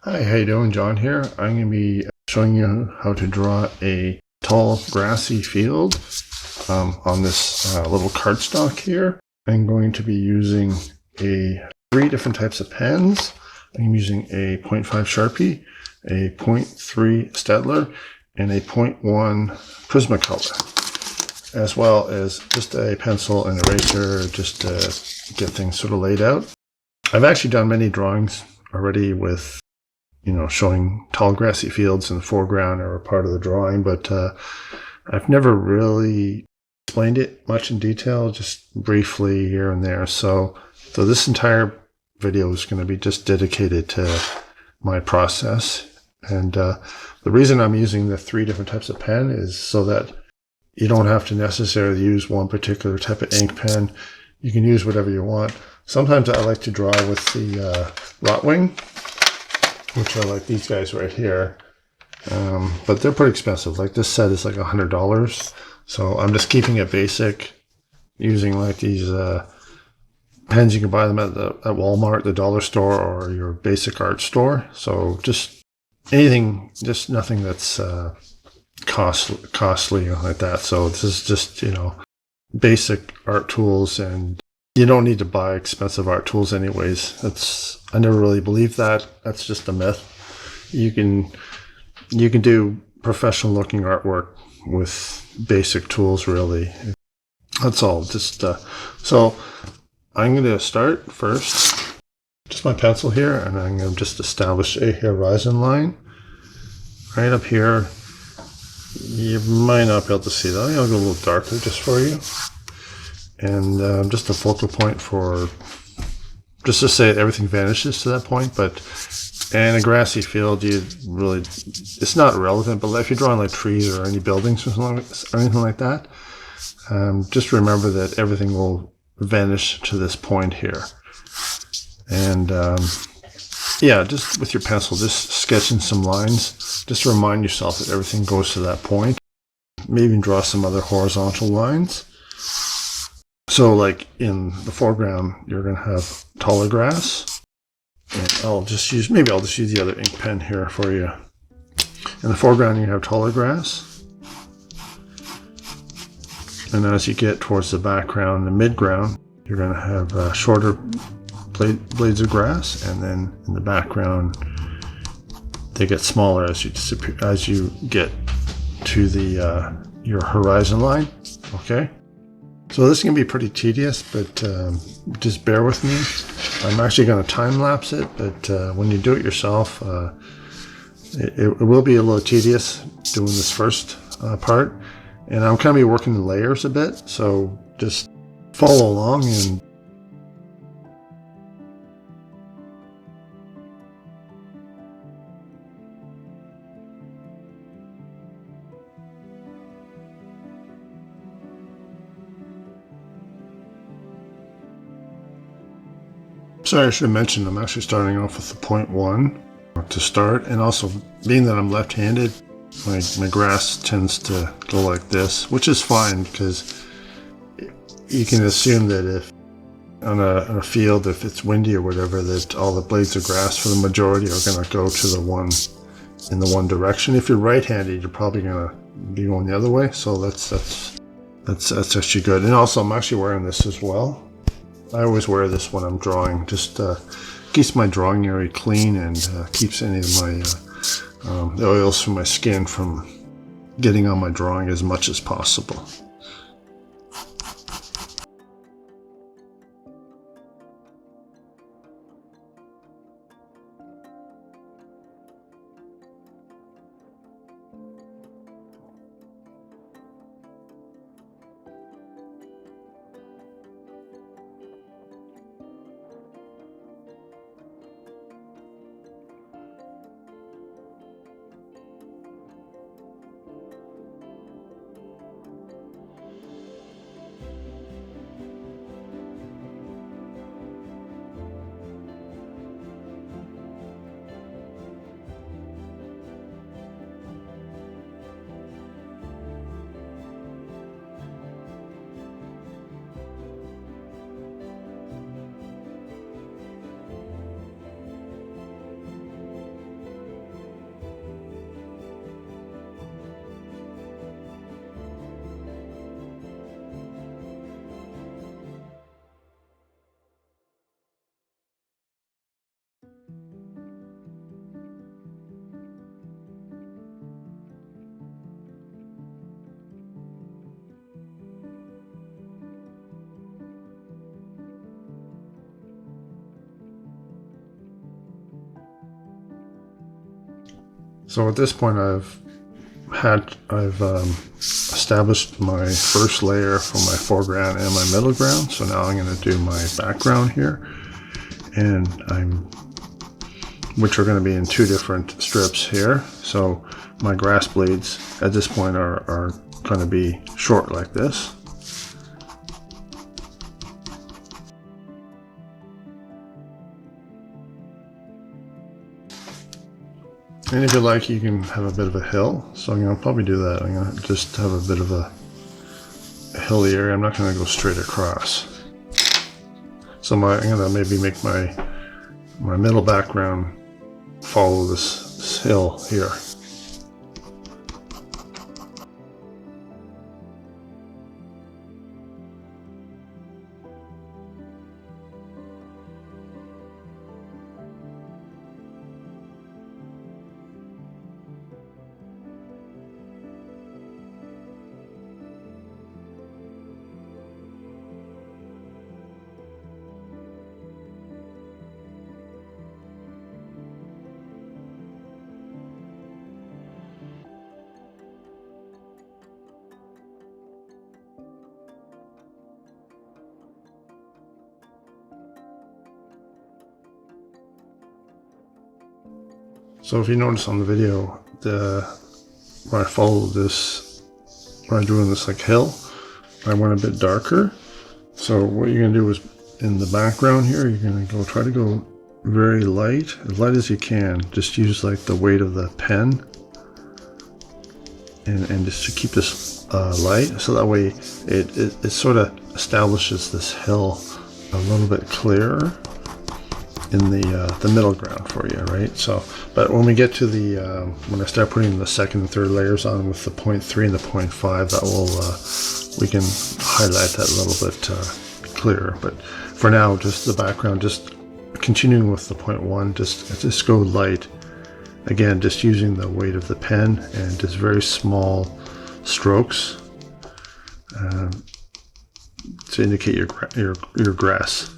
Hi, how you doing? John here. I'm going to be showing you how to draw a tall grassy field on this little cardstock here. I'm going to be using three different types of pens. I'm using a 0.5 Sharpie, a 0.3 Staedtler, and a 0.1 Prismacolor, as well as just a pencil and eraser just to get things sort of laid out. I've actually done many drawings already with showing tall grassy fields in the foreground or a part of the drawing, but I've never really explained it much in detail, just briefly here and there. So this entire video is going to be just dedicated to my process. And the reason I'm using the three different types of pen is so that you don't have to necessarily use one particular type of ink pen. You can use whatever you want. Sometimes I like to draw with the Rotwing, which are like these guys right here, but they're pretty expensive. Like this set is like $100, so I'm just keeping it basic, using like these pens. You can buy them at Walmart, the dollar store, or your basic art store. So just anything, just nothing that's costly like that. So this is just basic art tools, and you don't need to buy expensive art tools anyways. I never really believed that. That's just a myth. You can do professional looking artwork with basic tools, really. That's all. Just so I'm going to start first, just my pencil here, and I'm going to just establish a horizon line right up here. You might not be able to see that. I'll go a little darker just for you. And just a focal point for, just to say everything vanishes to that point. But in a grassy field, it's not relevant, but if you're drawing like trees or any buildings or anything like that, just remember that everything will vanish to this point here. And yeah, just with your pencil, just sketching some lines, just to remind yourself that everything goes to that point. Maybe even draw some other horizontal lines. So like in the foreground, you're going to have taller grass. And I'll just use the other ink pen here for you. In the foreground, you have taller grass. And as you get towards the background, the midground, you're going to have shorter blades of grass. And then in the background, they get smaller as you get to your horizon line. Okay. So this can be pretty tedious, but just bear with me. I'm actually going to time lapse it, but when you do it yourself, it will be a little tedious doing this first part. And I'm going to be working the layers a bit, so just follow along. And sorry, I should have mentioned I'm actually starting off with the 0.1 to start, and also being that I'm left-handed, my grass tends to go like this, which is fine because you can assume that if on a field, if it's windy or whatever, that all the blades of grass for the majority are going to go to the one direction. If you're right-handed, you're probably going to be going the other way, so that's actually good. And also, I'm actually wearing this as well. I always wear this when I'm drawing, just keeps my drawing area clean and keeps any of my the oils from my skin from getting on my drawing as much as possible. So at this point I've established my first layer for my foreground and my middle ground. So now I'm going to do my background here, and which are going to be in two different strips here. So my grass blades at this point are going to be short like this. And if you like, you can have a bit of a hill. So I'm going to probably do that. I'm going to just have a bit of a hilly area. I'm not going to go straight across. So I'm going to maybe make my middle background follow this hill here. So if you notice on the video, when I followed this, when I'm doing this like hill, I went a bit darker. So what you're going to do is in the background here, you're going to try to go very light, as light as you can. Just use like the weight of the pen, and just to keep this light, so that way it sort of establishes this hill a little bit clearer in the middle ground for you, right? So, but when we get to when I start putting the second and third layers on with the 0.3 and the 0.5, that will we can highlight that a little bit clearer. But for now, just the background, just continuing with the 0.1, just go light. Again, just using the weight of the pen and just very small strokes to indicate your grass.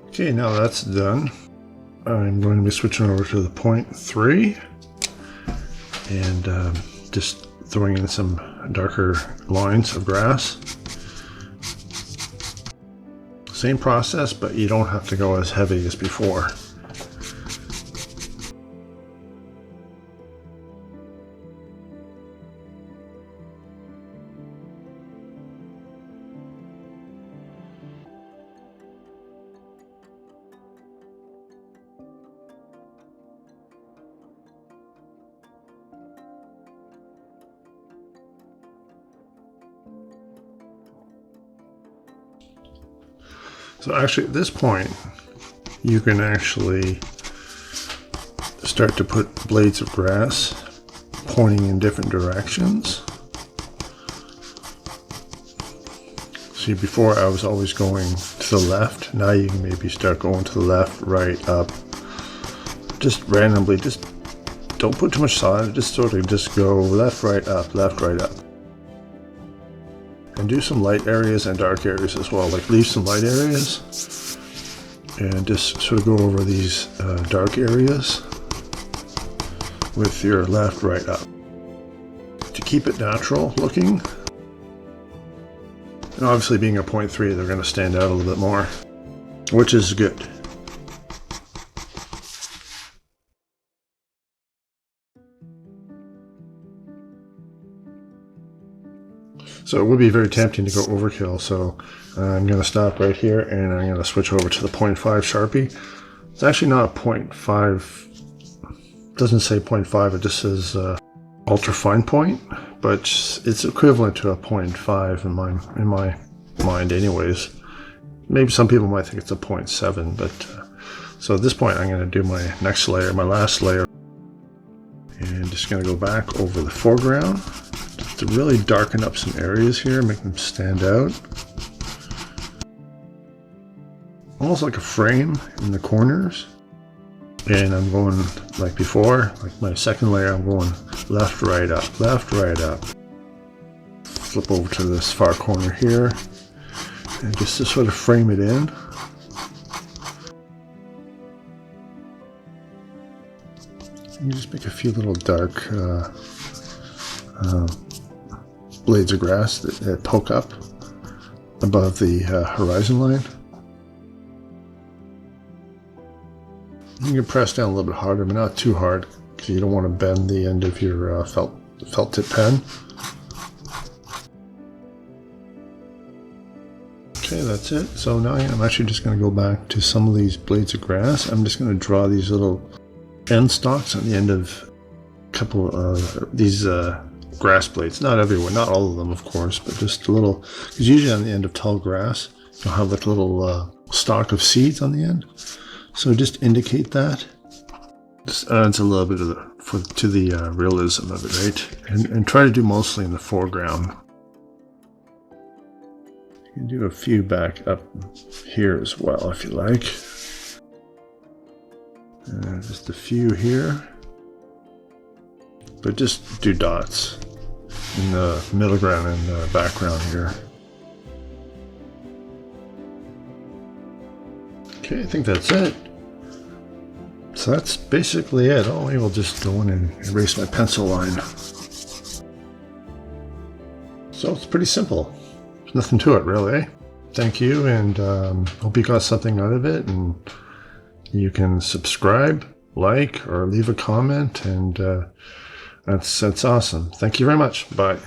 Okay, now that's done. I'm going to be switching over to the 0.3 and just throwing in some darker lines of grass. Same process, but you don't have to go as heavy as before. So actually at this point, you can actually start to put blades of grass pointing in different directions. See, before I was always going to the left. Now you can maybe start going to the left, right, up. Just randomly, just don't put too much thought, just sort of just go left, right, up, left, right, up. And do some light areas and dark areas as well. Like leave some light areas and just sort of go over these dark areas with your left, right, up. To keep it natural looking. And obviously being a 0.3, they're going to stand out a little bit more. which is good. So it would be very tempting to go overkill, so I'm going to stop right here and I'm going to switch over to the 0.5 Sharpie. It's actually not a 0.5, it doesn't say 0.5, it just says ultra fine point, but it's equivalent to a 0.5 in my mind anyways. Maybe some people might think it's a 0.7, but so at this point I'm going to do my next layer, my last layer, and just going to go back over the foreground to really darken up some areas here, make them stand out. Almost like a frame in the corners. And I'm going like before, like my second layer, I'm going left, right, up, left, right, up. Flip over to this far corner here, and just to sort of frame it in. You just make a few little dark blades of grass that poke up above the horizon line. You can press down a little bit harder, but not too hard, because you don't want to bend the end of your felt tip pen. Okay, that's it. So now I'm actually just going to go back to some of these blades of grass. I'm just going to draw these little end stalks on the end of a couple of these grass blades. Not everywhere, not all of them, of course, but just a little, because usually on the end of tall grass, you'll have like a little stalk of seeds on the end. So just indicate that. Just adds a little bit of to the realism of it, right? And try to do mostly in the foreground. You can do a few back up here as well if you like. Just a few here. But just do dots in the middle ground and the background here. Okay, I think that's it. So that's basically it. Oh, maybe we'll just go in and erase my pencil line. So it's pretty simple. There's nothing to it, really. Thank you, and hope you got something out of it. And you can subscribe, like, or leave a comment, and that's awesome. Thank you very much. Bye.